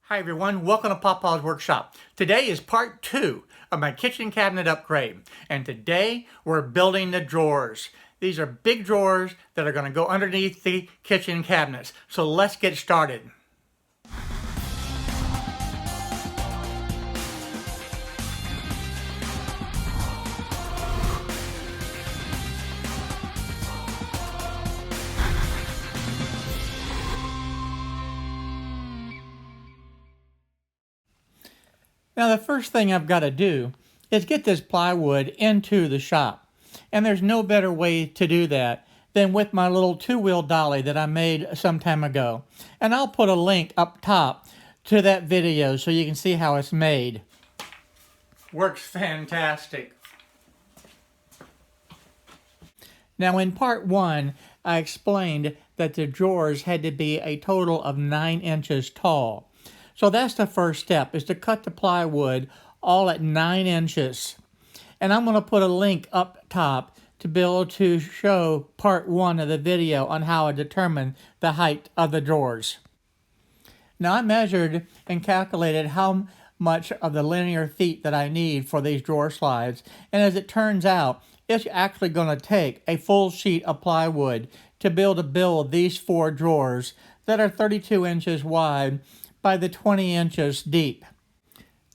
Hi everyone, welcome to Papa's Workshop. Today is part 2 of my kitchen cabinet upgrade, and today we're building the drawers. These are big drawers that are going to go underneath the kitchen cabinets. So let's get started. Now the first thing I've got to do is get this plywood into the shop. And there's no better way to do that than with my little two-wheel dolly that I made some time ago. And I'll put a link up top to that video so you can see how it's made. Works fantastic. Now in part 1, I explained that the drawers had to be a total of 9 inches tall. So that's the first step, is to cut the plywood all at 9 inches. And I'm going to put a link up top to be able to show part 1 of the video on how I determine the height of the drawers. Now I measured and calculated how much of the linear feet that I need for these drawer slides. And as it turns out, it's actually going to take a full sheet of plywood to be able to build these 4 drawers that are 32 inches wide by the 20 inches deep.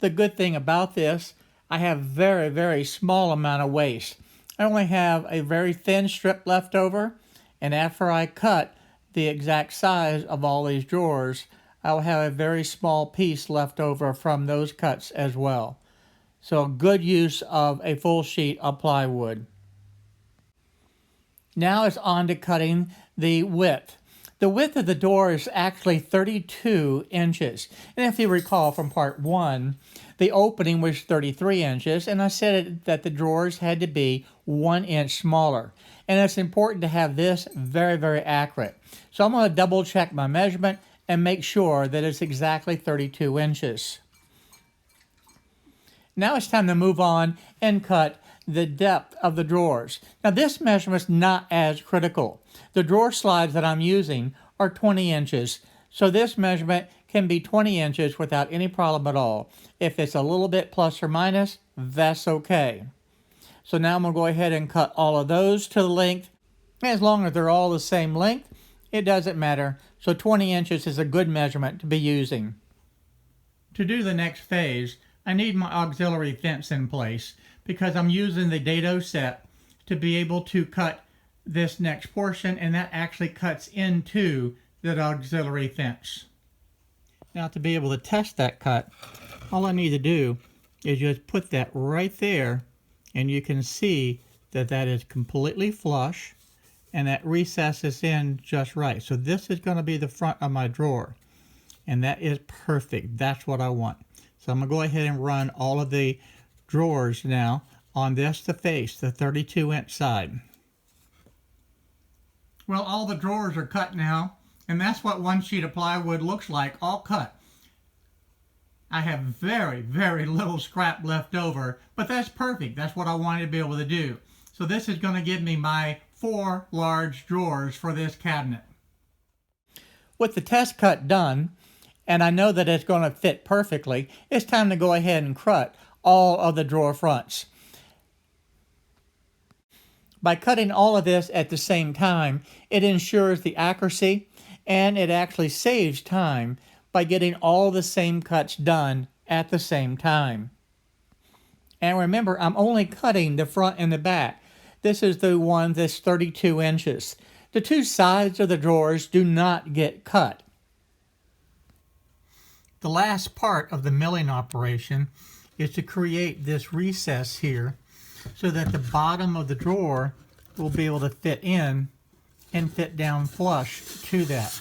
The good thing about this, I have very small amount of waste. I only have a very thin strip left over, and after I cut the exact size of all these drawers, I will have a very small piece left over from those cuts as well. So good use of a full sheet of plywood. Now it's on to cutting the width. The width of the door is actually 32 inches. And if you recall from part 1, the opening was 33 inches, and I said that the drawers had to be 1 inch smaller. And it's important to have this very accurate. So I'm going to double check my measurement and make sure that it's exactly 32 inches. Now it's time to move on and cut the depth of the drawers. Now this measurement's not as critical. The drawer slides that I'm using are 20 inches, so this measurement can be 20 inches without any problem at all. If it's a little bit plus or minus, that's okay. So now I'm going to go ahead and cut all of those to the length. As long as they're all the same length, it doesn't matter. So 20 inches is a good measurement to be using. To do the next phase, I need my auxiliary fence in place because I'm using the dado set to be able to cut this next portion, and that actually cuts into the auxiliary fence. Now to be able to test that cut, all I need to do is just put that right there, and you can see that that is completely flush and that recesses in just right. So this is going to be the front of my drawer, and that is perfect. That's what I want. So I'm going to go ahead and run all of the drawers now on this to face, the 32-inch side. Well, all the drawers are cut now, and that's what one sheet of plywood looks like, all cut. I have very little scrap left over, but that's perfect. That's what I wanted to be able to do. So this is going to give me my 4 large drawers for this cabinet. With the test cut done, and I know that it's going to fit perfectly, it's time to go ahead and cut all of the drawer fronts. By cutting all of this at the same time, it ensures the accuracy, and it actually saves time by getting all the same cuts done at the same time. And remember, I'm only cutting the front and the back. This is the one that's 32 inches. The 2 sides of the drawers do not get cut. The last part of the milling operation is to create this recess here so that the bottom of the drawer will be able to fit in and fit down flush to that.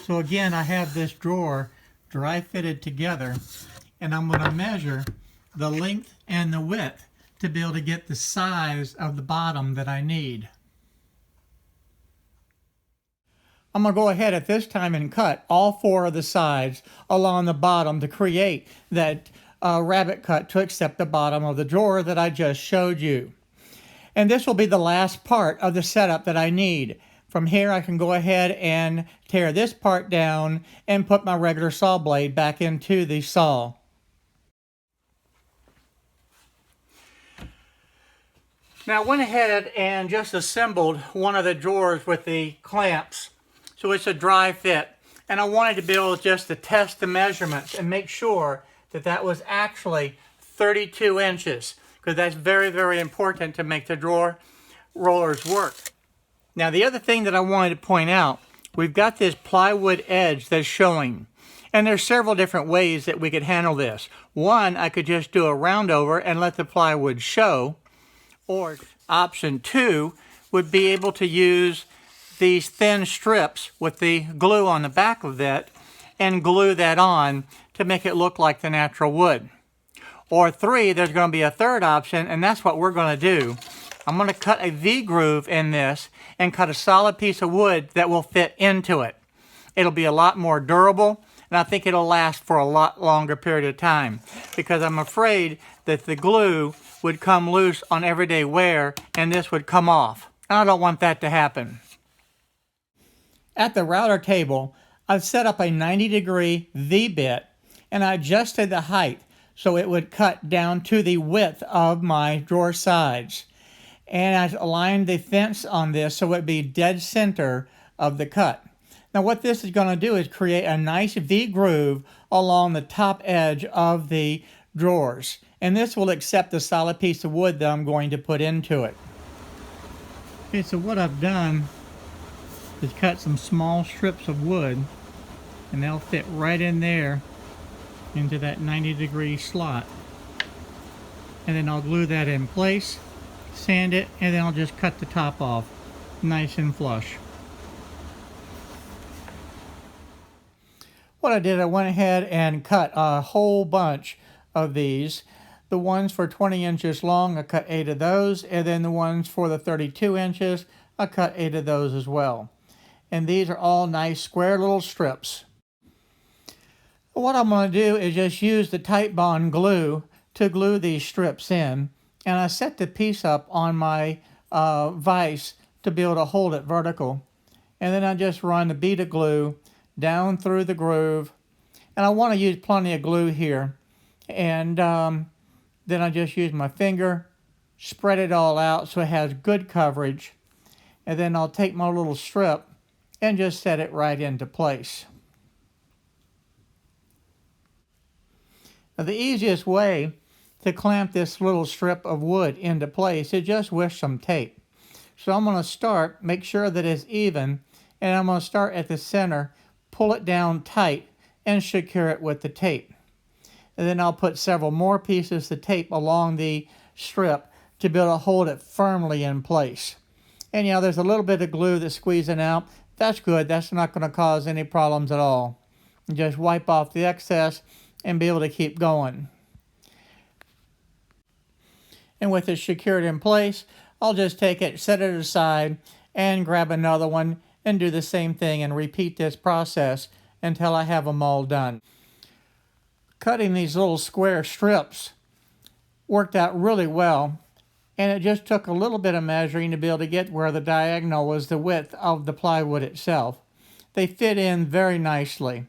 So again, I have this drawer dry fitted together, and I'm going to measure the length and the width to be able to get the size of the bottom that I need. I'm going to go ahead at this time and cut all 4 of the sides along the bottom to create that rabbet cut to accept the bottom of the drawer that I just showed you. And this will be the last part of the setup that I need. From here I can go ahead and tear this part down and put my regular saw blade back into the saw. Now I went ahead and just assembled one of the drawers with the clamps, so it's a dry fit. And I wanted to be able just to test the measurements and make sure that that was actually 32 inches, because that's very, very important to make the drawer rollers work. Now the other thing that I wanted to point out, we've got this plywood edge that's showing. And there's several different ways that we could handle this. One, I could just do a round over and let the plywood show. Or option two would be able to use these thin strips with the glue on the back of it and glue that on to make it look like the natural wood. Or three, there's going to be a third option, and that's what we're going to do. I'm going to cut a V-groove in this and cut a solid piece of wood that will fit into it. It'll be a lot more durable, and I think it'll last for a lot longer period of time, because I'm afraid that the glue would come loose on everyday wear and this would come off. And I don't want that to happen. At the router table, I've set up a 90-degree V-bit and I adjusted the height so it would cut down to the width of my drawer sides. And I aligned the fence on this so it would be dead center of the cut. Now what this is going to do is create a nice V-groove along the top edge of the drawers. And this will accept the solid piece of wood that I'm going to put into it. Okay, so what I've done is cut some small strips of wood, and they'll fit right in there into that 90-degree slot. And then I'll glue that in place, sand it, and then I'll just cut the top off nice and flush. What I did, I went ahead and cut a whole bunch of these. The ones for 20 inches long, I cut 8 of those, and then the ones for the 32 inches, I cut 8 of those as well. And these are all nice square little strips. What I'm going to do is just use the Titebond glue to glue these strips in, and I set the piece up on my vise to be able to hold it vertical. And then I just run the bead of glue down through the groove, and I want to use plenty of glue here. And then I just use my finger, spread it all out so it has good coverage, and then I'll take my little strip and just set it right into place. Now the easiest way to clamp this little strip of wood into place is just with some tape. So I'm going to start, make sure that it's even, and I'm going to start at the center, pull it down tight, and secure it with the tape. And then I'll put several more pieces of tape along the strip to be able to hold it firmly in place. And you know, there's a little bit of glue that's squeezing out. That's good. That's not going to cause any problems at all. And just wipe off the excess and be able to keep going. And with it secured in place, I'll just take it, set it aside, and grab another one and do the same thing and repeat this process until I have them all done. Cutting these little square strips worked out really well, and it just took a little bit of measuring to be able to get where the diagonal was the width of the plywood itself. They fit in very nicely,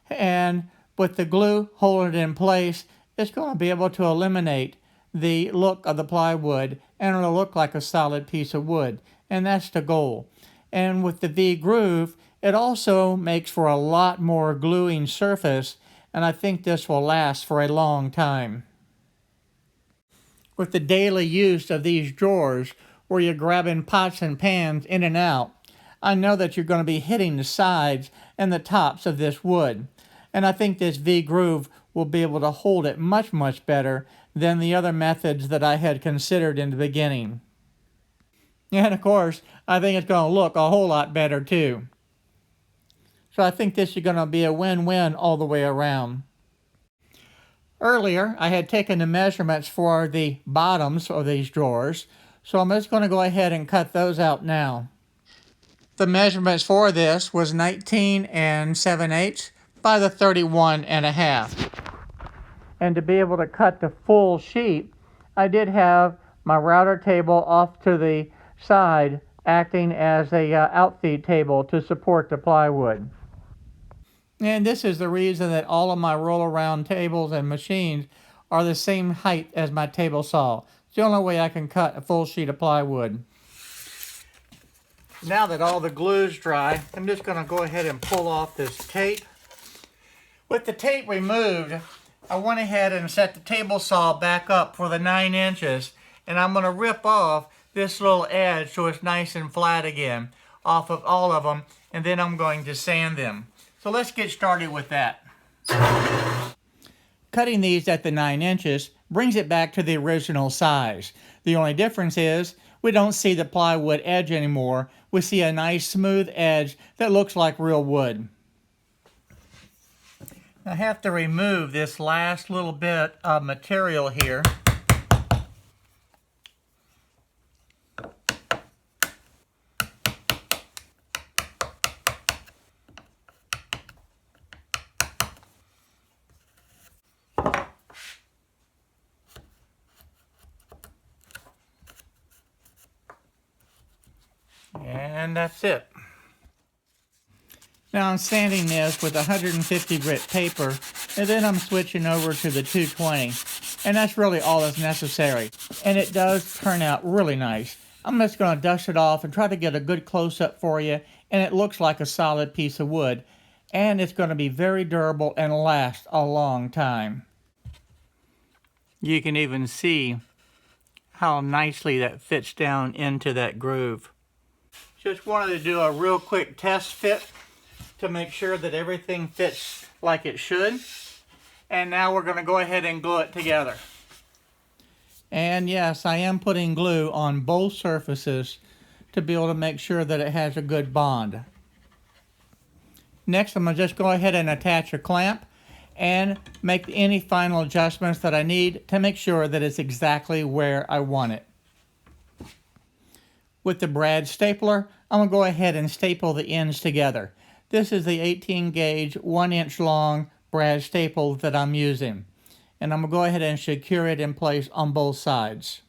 and with the glue holding it in place, it's going to be able to eliminate the look of the plywood and it'll look like a solid piece of wood, and that's the goal. And with the V-groove, it also makes for a lot more gluing surface, and I think this will last for a long time. With the daily use of these drawers, where you're grabbing pots and pans in and out, I know that you're going to be hitting the sides and the tops of this wood. And I think this V-groove will be able to hold it much, much better than the other methods that I had considered in the beginning. And of course, I think it's going to look a whole lot better too. So I think this is going to be a win-win all the way around. Earlier, I had taken the measurements for the bottoms of these drawers, so I'm just going to go ahead and cut those out now. The measurements for this was 19 7/8 by the 31 1/2. And to be able to cut the full sheet, I did have my router table off to the side acting as a outfeed table to support the plywood. And this is the reason that all of my roll-around tables and machines are the same height as my table saw. It's the only way I can cut a full sheet of plywood. Now that all the glue's dry, I'm just going to go ahead and pull off this tape. With the tape removed, I went ahead and set the table saw back up for the 9 inches, and I'm going to rip off this little edge so it's nice and flat again off of all of them, and then I'm going to sand them. So let's get started with that. Cutting these at the 9 inches brings it back to the original size. The only difference is we don't see the plywood edge anymore. We see a nice smooth edge that looks like real wood. I have to remove this last little bit of material here. And that's it. Now I'm sanding this with 150 grit paper, and then I'm switching over to the 220. And that's really all that's necessary. And it does turn out really nice. I'm just going to dust it off and try to get a good close-up for you, and it looks like a solid piece of wood. And it's going to be very durable and last a long time. You can even see how nicely that fits down into that groove. Just wanted to do a real quick test fit to make sure that everything fits like it should. And now we're going to go ahead and glue it together. And yes, I am putting glue on both surfaces to be able to make sure that it has a good bond. Next, I'm going to just go ahead and attach a clamp and make any final adjustments that I need to make sure that it's exactly where I want it. With the brad stapler, I'm going to go ahead and staple the ends together. This is the 18 gauge, 1 inch long brad staple that I'm using. And I'm going to go ahead and secure it in place on both sides.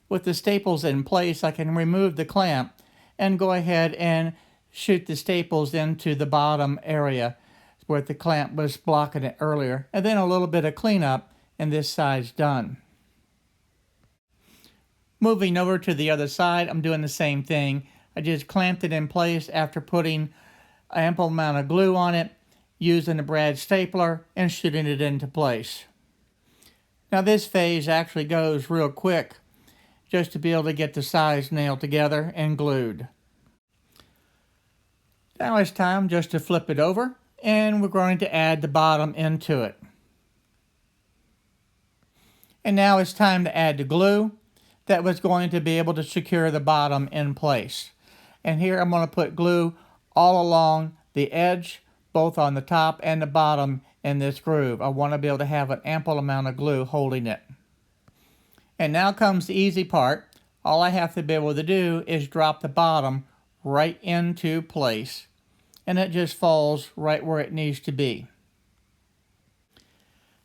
With the staples in place, I can remove the clamp and go ahead and shoot the staples into the bottom area where the clamp was blocking it earlier. And then a little bit of cleanup and this side's done. Moving over to the other side, I'm doing the same thing. I just clamped it in place after putting an ample amount of glue on it, using the brad stapler, and shooting it into place. Now this phase actually goes real quick, just to be able to get the sides nailed together and glued. Now it's time just to flip it over, and we're going to add the bottom into it. And now it's time to add the glue that was going to be able to secure the bottom in place. And here I'm going to put glue all along the edge, both on the top and the bottom in this groove. I want to be able to have an ample amount of glue holding it. And now comes the easy part. All I have to be able to do is drop the bottom right into place. And it just falls right where it needs to be.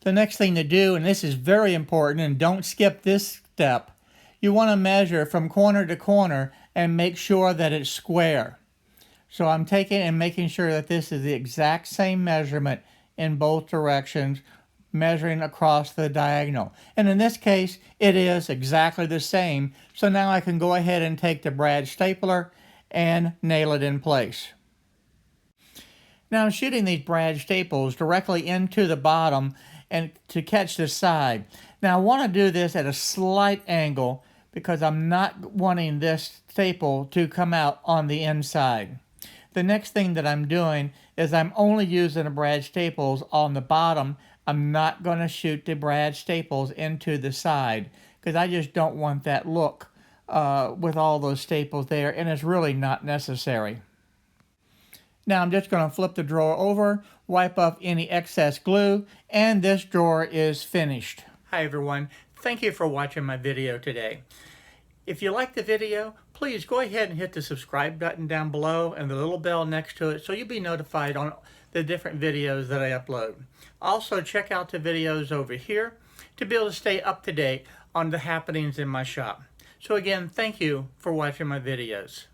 The next thing to do, and this is very important, and don't skip this step, you want to measure from corner to corner and make sure that it's square. So I'm taking and making sure that this is the exact same measurement in both directions, measuring across the diagonal. And in this case, it is exactly the same. So now I can go ahead and take the brad stapler and nail it in place. Now I'm shooting these brad staples directly into the bottom and to catch the side. Now I want to do this at a slight angle because I'm not wanting this staple to come out on the inside. The next thing that I'm doing is I'm only using the brad staples on the bottom. I'm not going to shoot the brad staples into the side because I just don't want that look with all those staples there, and it's really not necessary. Now I'm just going to flip the drawer over, wipe off any excess glue, and this drawer is finished. Hi everyone, thank you for watching my video today. If you like the video, please go ahead and hit the subscribe button down below and the little bell next to it so you'll be notified on the different videos that I upload. Also, check out the videos over here to be able to stay up to date on the happenings in my shop. So again, thank you for watching my videos.